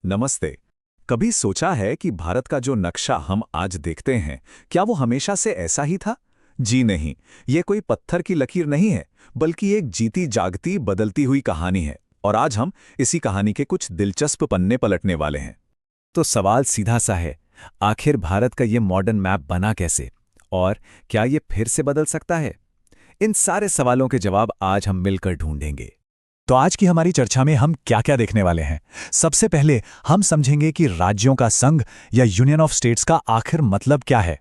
नमस्ते। कभी सोचा है कि भारत का जो नक्शा हम आज देखते हैं, क्या वो हमेशा से ऐसा ही था? जी नहीं, ये कोई पत्थर की लकीर नहीं है, बल्कि एक जीती जागती बदलती हुई कहानी है। और आज हम इसी कहानी के कुछ दिलचस्प पन्ने पलटने वाले हैं। तो सवाल सीधा सा है, आखिर भारत का ये मॉडर्न मैप बना कैसे? और क्या ये फिर से बदल सकता है? इन सारे सवालों के जवाब आज हम मिलकर ढूंढेंगे। तो आज की हमारी चर्चा में हम क्या क्या देखने वाले हैं। सबसे पहले हम समझेंगे कि राज्यों का संघ या यूनियन ऑफ स्टेट्स का आखिर मतलब क्या है।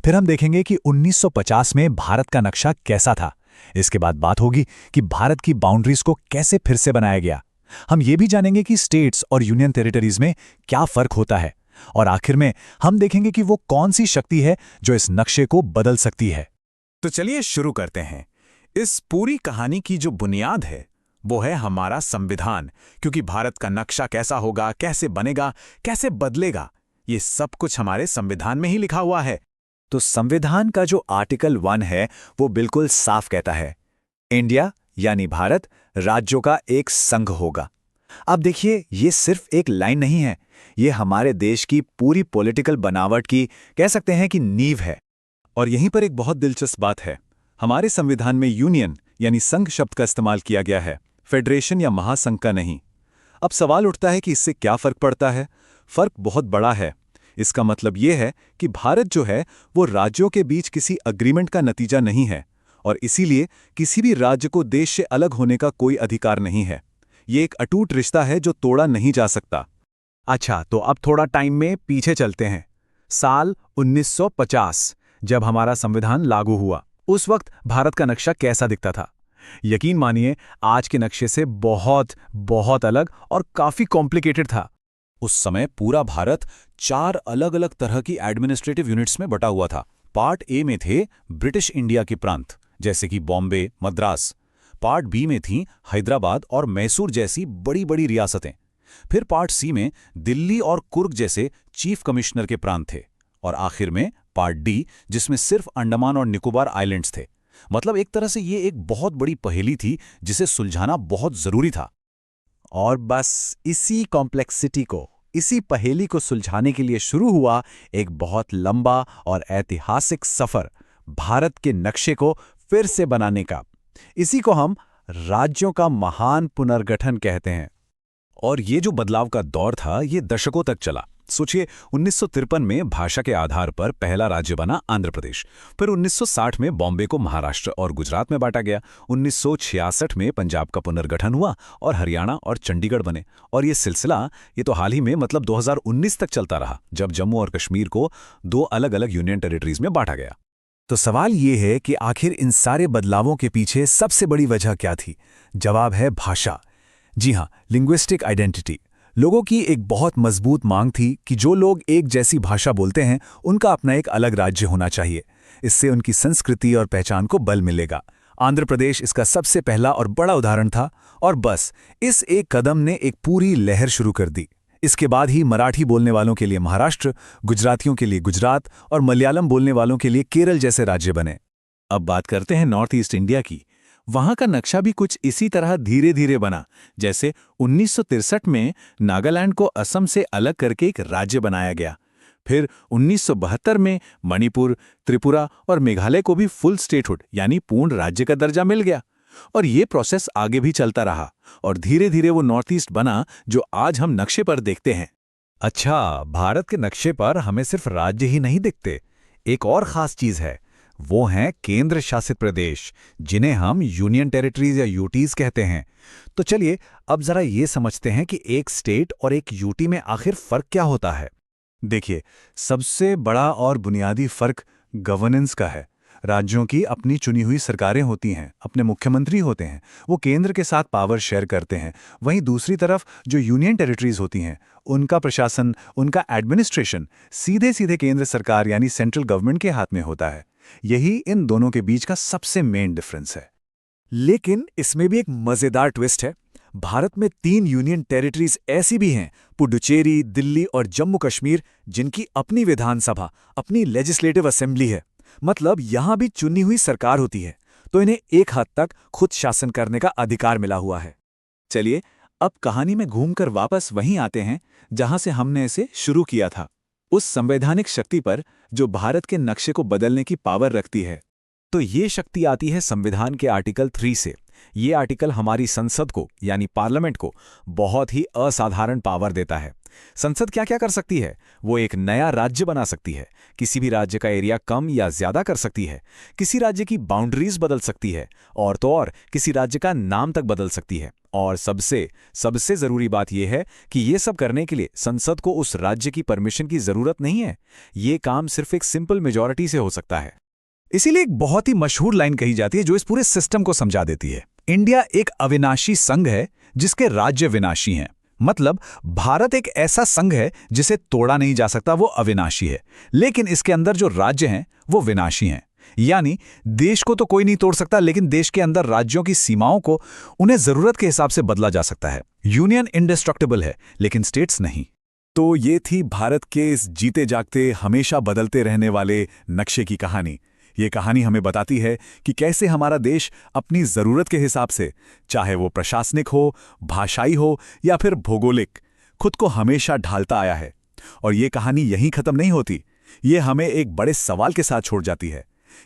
फिर हम देखेंगे कि 1950 में भारत का नक्शा कैसा था। इसके बाद बात होगी कि भारत की बाउंड्रीज को कैसे फिर से बनाया गया। हम ये भी जानेंगे कि स्टेट्स और यूनियन टेरिटरीज में क्या फर्क होता है। और आखिर में हम देखेंगे कि वो कौन सी शक्ति है जो इस नक्शे को बदल सकती है। तो चलिए शुरू करते हैं। इस पूरी कहानी की जो बुनियाद है वो है हमारा संविधान, क्योंकि भारत का नक्शा कैसा होगा, कैसे बनेगा, कैसे बदलेगा, ये सब कुछ हमारे संविधान में ही लिखा हुआ है। तो संविधान का जो आर्टिकल 1 है वो बिल्कुल साफ कहता है, इंडिया यानी भारत राज्यों का एक संघ होगा। अब देखिए, ये सिर्फ एक लाइन नहीं है, ये हमारे देश की पूरी पॉलिटिकल बनावट की कह सकते हैं कि नींव है। और यहीं पर एक बहुत दिलचस्प बात है, हमारे संविधान में यूनियन यानी संघ शब्द का इस्तेमाल किया गया है, फेडरेशन या महासंघ का नहीं। अब सवाल उठता है कि इससे क्या फर्क पड़ता है। फर्क बहुत बड़ा है। इसका मतलब ये है कि भारत जो है वो राज्यों के बीच किसी अग्रीमेंट का नतीजा नहीं है, और इसीलिए किसी भी राज्य को देश से अलग होने का कोई अधिकार नहीं है। ये एक अटूट रिश्ता है जो तोड़ा नहीं जा सकता। अच्छा, तो अब थोड़ा टाइम में पीछे चलते हैं। साल 1950 जब हमारा संविधान लागू हुआ, उस वक्त भारत का नक्शा कैसा दिखता था? यकीन मानिए, आज के नक्शे से बहुत बहुत अलग और काफी कॉम्प्लिकेटेड था। उस समय पूरा भारत 4 अलग अलग तरह की एडमिनिस्ट्रेटिव यूनिट्स में बटा हुआ था। पार्ट ए में थे ब्रिटिश इंडिया के प्रांत, जैसे कि बॉम्बे, मद्रास। पार्ट बी में थीं हैदराबाद और मैसूर जैसी बड़ी बड़ी रियासतें। फिर पार्ट सी में दिल्ली और कुर्ग जैसे चीफ कमिश्नर के प्रांत थे। और आखिर में पार्ट डी, जिसमें सिर्फ अंडमान और निकोबार आइलैंड्स थे। मतलब एक तरह से ये एक बहुत बड़ी पहेली थी जिसे सुलझाना बहुत जरूरी था। और बस इसी कॉम्प्लेक्सिटी को, इसी पहेली को सुलझाने के लिए शुरू हुआ एक बहुत लंबा और ऐतिहासिक सफर, भारत के नक्शे को फिर से बनाने का। इसी को हम राज्यों का महान पुनर्गठन कहते हैं। और ये जो बदलाव का दौर था ये दशकों तक चला। सोचिए, 1953 में भाषा के आधार पर पहला राज्य बना आंध्र प्रदेश। फिर 1960 में बॉम्बे को महाराष्ट्र और गुजरात में बांटा गया। 1966 में पंजाब का पुनर्गठन हुआ और हरियाणा और चंडीगढ़ बने। और ये सिलसिला ये तो हाल ही में मतलब 2019 तक चलता रहा, जब जम्मू और कश्मीर को 2 अलग अलग यूनियन टेरिटरीज में बांटा गया। तो सवाल ये है कि आखिर इन सारे बदलावों के पीछे सबसे बड़ी वजह क्या थी? जवाब है भाषा। जी हाँ, लिंग्विस्टिक आइडेंटिटी। लोगों की एक बहुत मजबूत मांग थी कि जो लोग एक जैसी भाषा बोलते हैं उनका अपना एक अलग राज्य होना चाहिए। इससे उनकी संस्कृति और पहचान को बल मिलेगा। आंध्र प्रदेश इसका सबसे पहला और बड़ा उदाहरण था। और बस इस एक कदम ने एक पूरी लहर शुरू कर दी। इसके बाद ही मराठी बोलने वालों के लिए महाराष्ट्र, गुजरातियों के लिए गुजरात और मलयालम बोलने वालों के लिए केरल जैसे राज्य बने। अब बात करते हैं नॉर्थ ईस्ट इंडिया की। वहां का नक्शा भी कुछ इसी तरह धीरे धीरे बना। जैसे 1963 में नागालैंड को असम से अलग करके एक राज्य बनाया गया। फिर 1972 में मणिपुर, त्रिपुरा और मेघालय को भी फुल स्टेटहुड यानी पूर्ण राज्य का दर्जा मिल गया। और ये प्रोसेस आगे भी चलता रहा और धीरे धीरे वो नॉर्थ ईस्ट बना जो आज हम नक्शे पर देखते हैं। अच्छा, भारत के नक्शे पर हमें सिर्फ राज्य ही नहीं दिखते, एक और खास चीज है, वो हैं केंद्र शासित प्रदेश, जिन्हें हम यूनियन टेरिटरीज या यूटीज कहते हैं। तो चलिए अब जरा ये समझते हैं कि एक स्टेट और एक यूटी में आखिर फर्क क्या होता है। देखिए, सबसे बड़ा और बुनियादी फर्क गवर्नेंस का है। राज्यों की अपनी चुनी हुई सरकारें होती हैं, अपने मुख्यमंत्री होते हैं, वो केंद्र के साथ पावर शेयर करते हैं। वहीं दूसरी तरफ जो यूनियन टेरिटरीज होती हैं, उनका प्रशासन, उनका एडमिनिस्ट्रेशन सीधे सीधे केंद्र सरकार यानी सेंट्रल गवर्नमेंट के हाथ में होता है। यही इन दोनों के बीच का सबसे मेन डिफरेंस है। लेकिन इसमें भी एक मजेदार ट्विस्ट है। भारत में 3 यूनियन टेरिटरीज ऐसी भी हैं, पुडुचेरी, दिल्ली और जम्मू कश्मीर, जिनकी अपनी विधानसभा, अपनी लेजिस्लेटिव असेंबली है। मतलब यहां भी चुनी हुई सरकार होती है, तो इन्हें एक हद तक खुद शासन करने का अधिकार मिला हुआ है। चलिए अब कहानी में घूमकर वापस वहीं आते हैं जहां से हमने इसे शुरू किया था, उस संवैधानिक शक्ति पर जो भारत के नक्शे को बदलने की पावर रखती है। तो ये शक्ति आती है संविधान के आर्टिकल 3 से। ये आर्टिकल हमारी संसद को यानी पार्लियामेंट को बहुत ही असाधारण पावर देता है। संसद क्या क्या कर सकती है? वो एक नया राज्य बना सकती है, किसी भी राज्य का एरिया कम या ज्यादा कर सकती है, किसी राज्य की बाउंड्रीज बदल सकती है, और तो और किसी राज्य का नाम तक बदल सकती है। और सबसे जरूरी बात यह है कि ये सब करने के लिए संसद को उस राज्य की परमिशन की जरूरत नहीं है। ये काम सिर्फ एक सिंपल मेजॉरिटी से हो सकता है। इसीलिए एक बहुत ही मशहूर लाइन कही जाती है जो इस पूरे सिस्टम को समझा देती है। इंडिया एक अविनाशी संघ है जिसके राज्य विनाशी हैं। मतलब भारत एक ऐसा संघ है जिसे तोड़ा नहीं जा सकता, वो अविनाशी है, लेकिन इसके अंदर जो राज्य हैं वो विनाशी हैं। यानी देश को तो कोई नहीं तोड़ सकता, लेकिन देश के अंदर राज्यों की सीमाओं को उन्हें जरूरत के हिसाब से बदला जा सकता है। यूनियन इंडेस्ट्रक्टिबल है, लेकिन स्टेट्स नहीं। तो ये थी भारत के इस जीते जागते हमेशा बदलते रहने वाले नक्शे की कहानी। ये कहानी हमें बताती है कि कैसे हमारा देश अपनी जरूरत के हिसाब से, चाहे वो प्रशासनिक हो, भाषाई हो या फिर भौगोलिक, खुद को हमेशा ढालता आया है। और ये कहानी यहीं खत्म नहीं होती। ये हमें एक बड़े सवाल के साथ छोड़ जाती है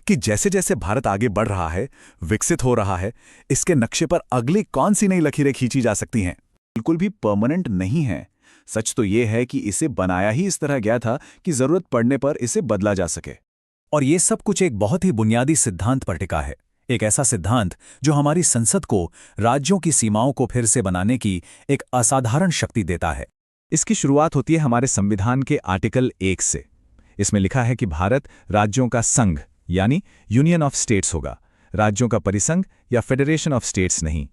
कि जैसे जैसे भारत आगे बढ़ रहा है, विकसित हो रहा है, इसके नक्शे पर अगली कौन सी नई लकीरें खींची जा सकती हैं। बिल्कुल भी परमानेंट नहीं है। सच तो ये है कि इसे बनाया ही इस तरह गया था कि जरूरत पड़ने पर इसे बदला जा सके। और ये सब कुछ एक बहुत ही बुनियादी सिद्धांत पर टिका है। एक ऐसा सिद्धांत जो हमारी संसद को राज्यों की सीमाओं को फिर से बनाने की एक असाधारण शक्ति देता है। इसकी शुरुआत होती है हमारे संविधान के आर्टिकल 1 से। इसमें लिखा है कि भारत राज्यों का संघ यानी यूनियन ऑफ स्टेट्स होगा, राज्यों का परिसंघ या फेडरेशन ऑफ स्टेट्स नहीं।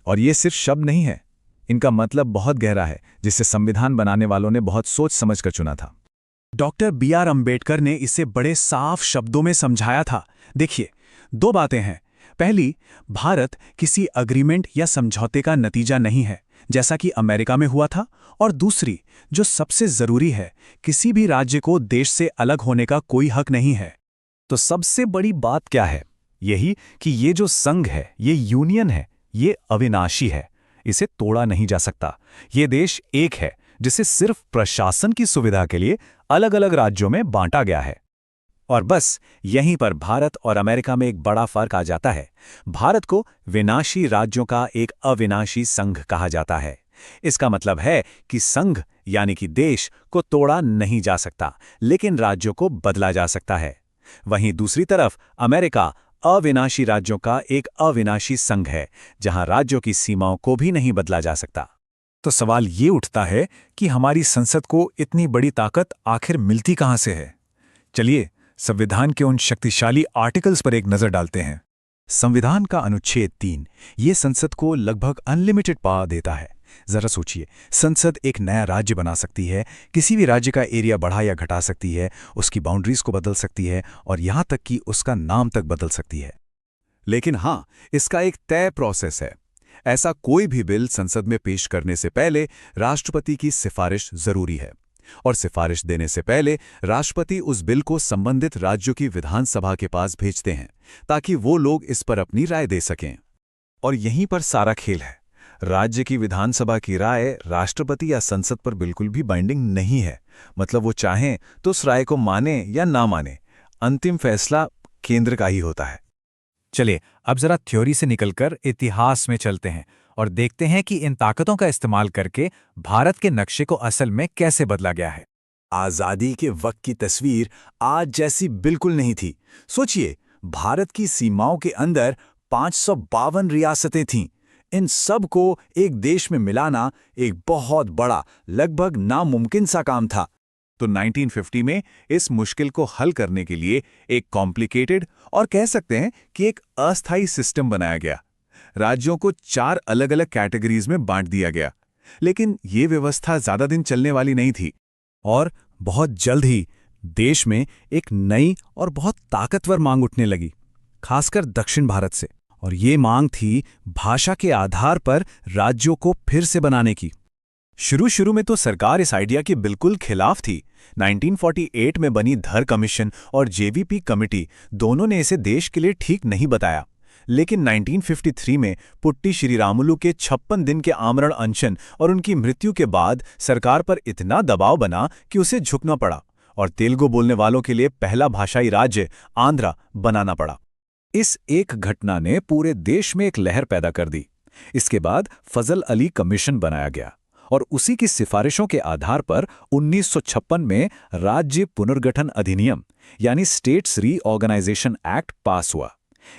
और ये सिर्फ शब्द नहीं है, इनका मतलब बहुत गहरा है, जिसे संविधान बनाने वालों ने बहुत सोच समझकर चुना था। Doctor B.R. अम्बेडकर ने इसे बड़े साफ शब्दों में समझाया था। देखिए, 2 बातें हैं। पहली, भारत किसी अग्रीमेंट या समझौते का नतीजा नहीं है, जैसा कि अमेरिका में हुआ था। और दूसरी, जो सबसे जरूरी है, किसी भी राज्य को देश से अलग होने का कोई हक नहीं है। तो सबसे बड़ी बात क्या है? यही कि ये जो संघ है, ये यूनियन है, ये अविनाशी है, इसे तोड़ा नहीं जा सकता। ये देश एक है जिसे सिर्फ प्रशासन की सुविधा के लिए अलग अलग राज्यों में बांटा गया है। और बस यहीं पर भारत और अमेरिका में एक बड़ा फर्क आ जाता है। भारत को विनाशी राज्यों का एक अविनाशी संघ कहा जाता है। इसका मतलब है कि संघ यानी कि देश को तोड़ा नहीं जा सकता, लेकिन राज्यों को बदला जा सकता है। वहीं दूसरी तरफ अमेरिका अविनाशी राज्यों का एक अविनाशी संघ है, जहां राज्यों की सीमाओं को भी नहीं बदला जा सकता। तो सवाल ये उठता है कि हमारी संसद को इतनी बड़ी ताकत आखिर मिलती कहां से है? चलिए संविधान के उन शक्तिशाली आर्टिकल्स पर एक नजर डालते हैं। संविधान का अनुच्छेद 3 ये संसद को लगभग अनलिमिटेड पावर देता है। जरा सोचिए, संसद एक नया राज्य बना सकती है, किसी भी राज्य का एरिया बढ़ा या घटा सकती है, उसकी बाउंड्रीज को बदल सकती है और यहां तक कि उसका नाम तक बदल सकती है। लेकिन हां, इसका एक तय प्रोसेस है। ऐसा कोई भी बिल संसद में पेश करने से पहले राष्ट्रपति की सिफारिश जरूरी है, और सिफारिश देने से पहले राष्ट्रपति उस बिल को संबंधित राज्यों की विधानसभा के पास भेजते हैं ताकि वो लोग इस पर अपनी राय दे सकें। और यहीं पर सारा खेल है। राज्य की विधानसभा की राय राष्ट्रपति या संसद पर बिल्कुल भी बाइंडिंग नहीं है। मतलब वो चाहें तो उस राय को माने या ना माने, अंतिम फैसला केंद्र का ही होता है। चलिए अब जरा थ्योरी से निकलकर इतिहास में चलते हैं और देखते हैं कि इन ताकतों का इस्तेमाल करके भारत के नक्शे को असल में कैसे बदला गया है। आजादी के वक्त की तस्वीर आज जैसी बिल्कुल नहीं थी। सोचिए, भारत की सीमाओं के अंदर 552 रियासतें थीं। इन सब को एक देश में मिलाना एक बहुत बड़ा, लगभग नामुमकिन सा काम था। तो 1950 में इस मुश्किल को हल करने के लिए एक कॉम्प्लिकेटेड और कह सकते हैं कि एक अस्थायी सिस्टम बनाया गया। राज्यों को 4 अलग अलग कैटेगरीज में बांट दिया गया। लेकिन ये व्यवस्था ज्यादा दिन चलने वाली नहीं थी और बहुत जल्द ही देश में एक नई और बहुत ताकतवर मांग उठने लगी, खासकर दक्षिण भारत से। और ये मांग थी भाषा के आधार पर राज्यों को फिर से बनाने की। शुरू में तो सरकार इस आइडिया के बिल्कुल खिलाफ थी। 1948 में बनी धर कमीशन और जेवीपी कमिटी दोनों ने इसे देश के लिए ठीक नहीं बताया। लेकिन 1953 में पुट्टी श्रीरामुलु के 56 दिन के आमरण अनशन और उनकी मृत्यु के बाद सरकार पर इतना दबाव बना कि उसे झुकना पड़ा और तेलुगु बोलने वालों के लिए पहला भाषाई राज्य आंध्रा बनाना पड़ा। इस एक घटना ने पूरे देश में एक लहर पैदा कर दी। इसके बाद फजल अली कमीशन बनाया गया और उसी की सिफारिशों के आधार पर 1956 में राज्य पुनर्गठन अधिनियम यानी स्टेट्स रीऑर्गेनाइजेशन एक्ट पास हुआ।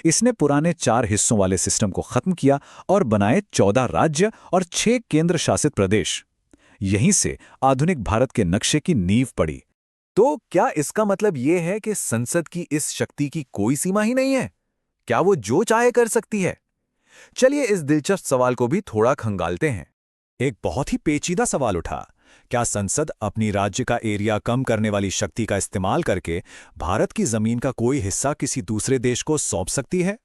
इसने पुराने 4 हिस्सों वाले सिस्टम को खत्म किया और बनाए 14 राज्य और 6 केंद्र शासित प्रदेश। यहीं से आधुनिक भारत के नक्शे की नींव पड़ी। तो क्या इसका मतलब ये है कि संसद की इस शक्ति की कोई सीमा ही नहीं है? क्या वो जो चाहे कर सकती है? चलिए इस दिलचस्प सवाल को भी थोड़ा खंगालते हैं। एक बहुत ही पेचीदा सवाल उठा, क्या संसद अपनी राज्य का एरिया कम करने वाली शक्ति का इस्तेमाल करके भारत की जमीन का कोई हिस्सा किसी दूसरे देश को सौंप सकती है?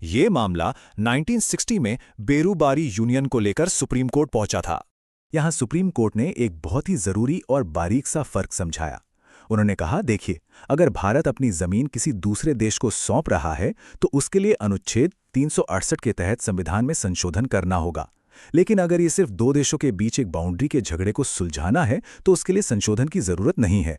ये मामला 1960 में बेरूबारी यूनियन को लेकर सुप्रीम कोर्ट पहुंचा था। यहां सुप्रीम कोर्ट ने एक बहुत ही जरूरी और बारीक सा फर्क समझाया। उन्होंने कहा, देखिए, अगर भारत अपनी जमीन किसी दूसरे देश को सौंप रहा है तो उसके लिए अनुच्छेद 368 के तहत संविधान में संशोधन करना होगा। लेकिन अगर ये सिर्फ 2 देशों के बीच एक बाउंड्री के झगड़े को सुलझाना है तो उसके लिए संशोधन की जरूरत नहीं है।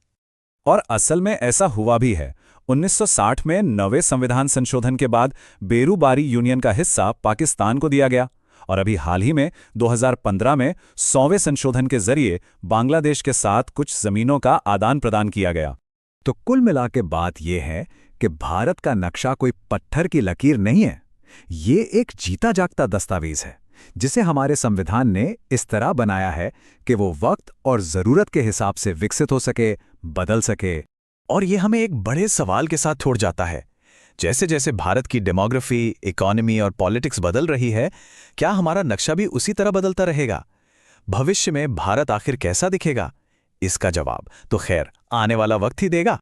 और असल में ऐसा हुआ भी है। 1960 में 9वें संविधान संशोधन के बाद बेरूबारी यूनियन का हिस्सा पाकिस्तान को दिया गया और अभी हाल ही में 2015 में 100वें संशोधन के जरिए बांग्लादेश के साथ कुछ जमीनों का आदान प्रदान किया गया। तो कुल मिला के बात यह है कि भारत का नक्शा कोई पत्थर की लकीर नहीं है। ये एक जीता जागता दस्तावेज है जिसे हमारे संविधान ने इस तरह बनाया है कि वो वक्त और जरूरत के हिसाब से विकसित हो सके, बदल सके। और ये हमें एक बड़े सवाल के साथ छोड़ जाता है। जैसे जैसे भारत की डेमोग्राफी, इकोनॉमी और पॉलिटिक्स बदल रही है, क्या हमारा नक्शा भी उसी तरह बदलता रहेगा? भविष्य में भारत आखिर कैसा दिखेगा? इसका जवाब तो खैर आने वाला वक्त ही देगा।